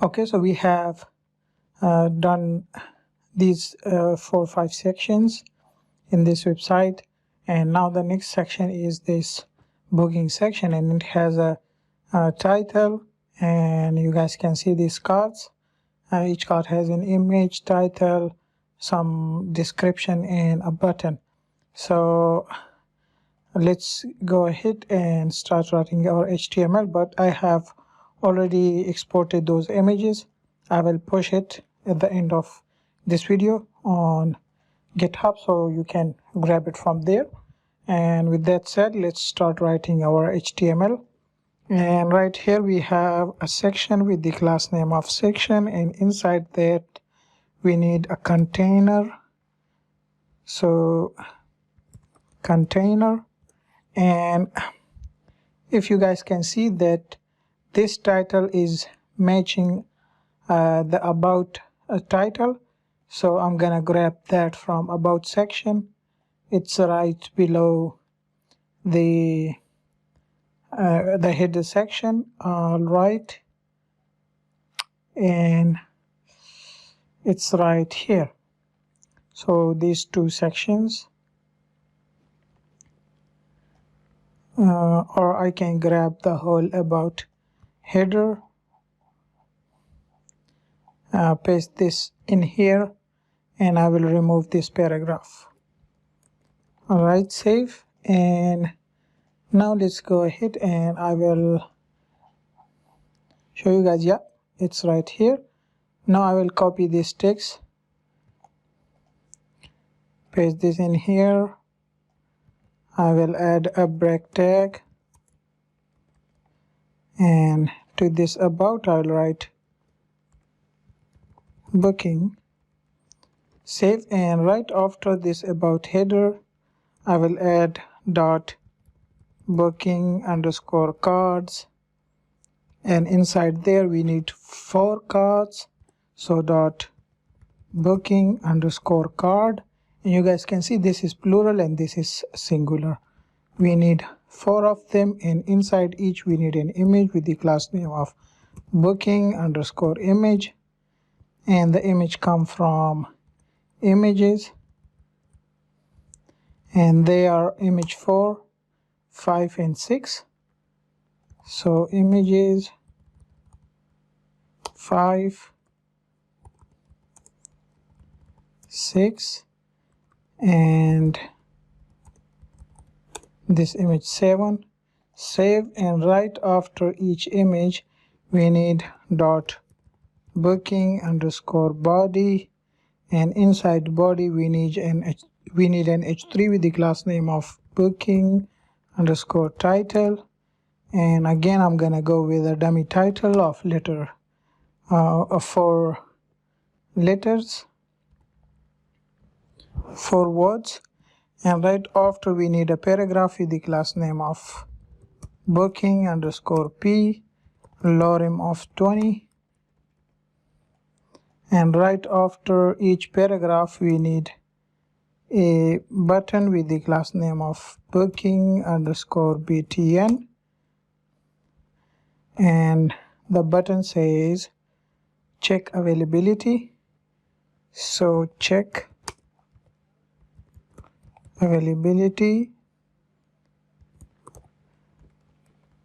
Okay, so we have done these 4 or 5 sections in this website, and now the next section is this booking section, and it has a title, and you guys can see these cards. Each card has an image, title, some description, and a button. So let's go ahead and start writing our HTML, but I have already exported those images. I will push it at the end of this video on GitHub so you can grab it from there. And with that said, let's start writing our HTML. And right here we have a section with the class name of section, and inside that we need a container. So container, and if you guys can see that this title is matching the about title, so I'm gonna grab that from about section. It's right below the header section. All right, and it's right here. So these two sections, or I can grab the whole about header, paste this in here, and I will remove this paragraph. All right, save. And now let's go ahead and I will show you guys. Yeah, it's right here. Now I will copy this text, paste this in here. I will add a break tag, and to this about I will write booking. Save, and right after this about header I will add dot booking underscore cards, and inside there we need 4 cards, so dot booking underscore card. And you guys can see this is plural and this is singular. We need 4 of them, and inside each we need an image with the class name of booking underscore image, and the image come from images, and they are image 4, 5 and 6. So images 5, 6, and this image 7. Save, and right after each image we need dot booking underscore body, and inside body we need an h3 with the class name of booking underscore title. And again I'm gonna go with a dummy title of letter of 4 letters, 4 words. And right after we need a paragraph with the class name of booking underscore p, lorem of 20. And right after each paragraph we need a button with the class name of booking underscore btn, and the button says check availability. So check availability.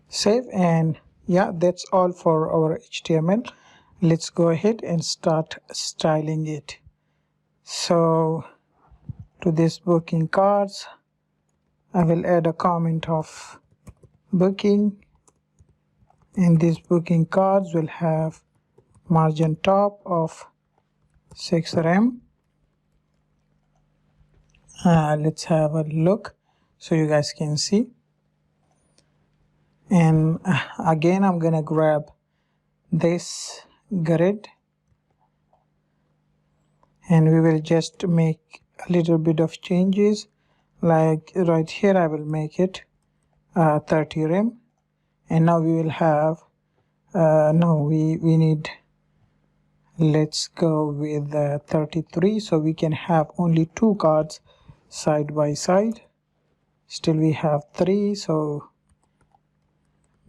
Save, and yeah, that's all for our HTML. Let's go ahead and start styling it. So to this booking cards I will add a comment of booking, and these booking cards will have margin top of 6 rem. Let's have a look so you guys can see. And again I'm gonna grab this grid, and we will just make a little bit of changes. Like right here I will make it 30 rem, and now we will have we need, let's go with 33, so we can have only 2 cards side by side. Still we have 3, so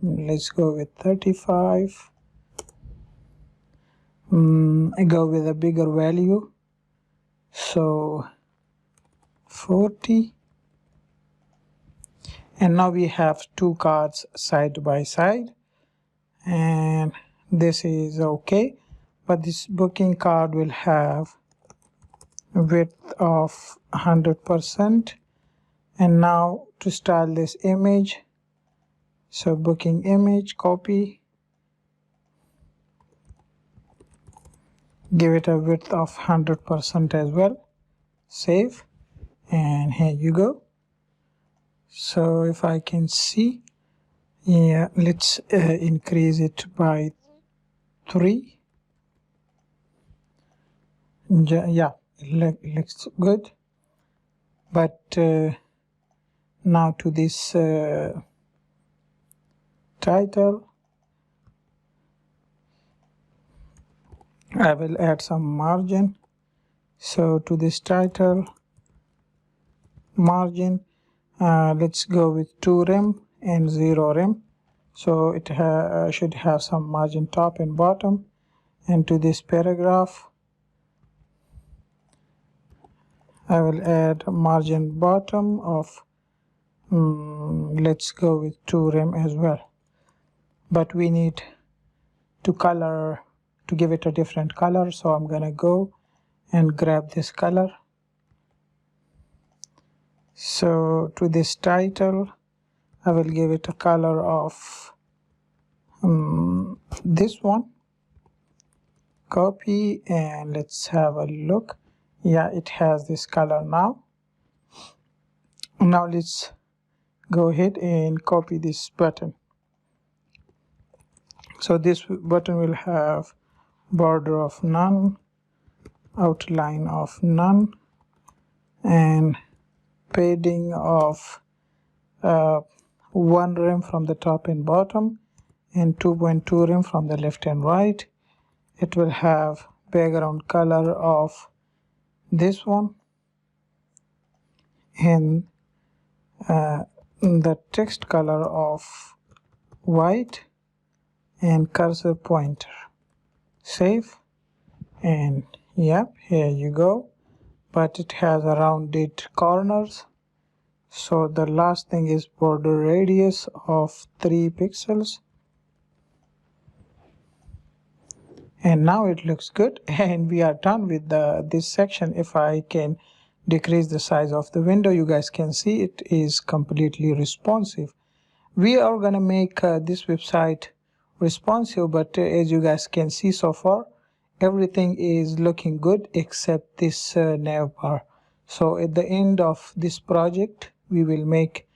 let's go with 35. I go with a bigger value, so 40. And now we have two cards side by side, and this is okay, but this booking card will have width of 100%. And now to style this image, so booking image, copy, give it a width of 100% as well, save, and here you go. So if I can see, yeah, let's increase it by 3. Yeah, it looks good. But now to this title, I will add some margin. So to this title, margin, let's go with 2 rem and 0 rem. So it should have some margin top and bottom. And to this paragraph, I will add margin bottom of let's go with 2 rem as well. But we need to color, to give it a different color, so I'm gonna go and grab this color. So to this title, I will give it a color of this one. Copy, and let's have a look. Yeah, it has this color now. Now let's go ahead and copy this button. So this button will have border of none, outline of none, and padding of 1 rem from the top and bottom, and 2.2 rem from the left and right. It will have background color of this one, and the text color of white, and cursor pointer. Save, and yep, here you go. But it has a rounded corners. So the last thing is border radius of 3 pixels. And now it looks good, and we are done with this section. If I can decrease the size of the window, you guys can see it is completely responsive. We are gonna make this website responsive, but as you guys can see so far, everything is looking good except this nav bar. So at the end of this project, we will make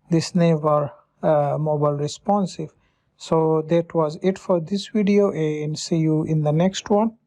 this nav bar mobile responsive. So that was it for this video, and see you in the next one.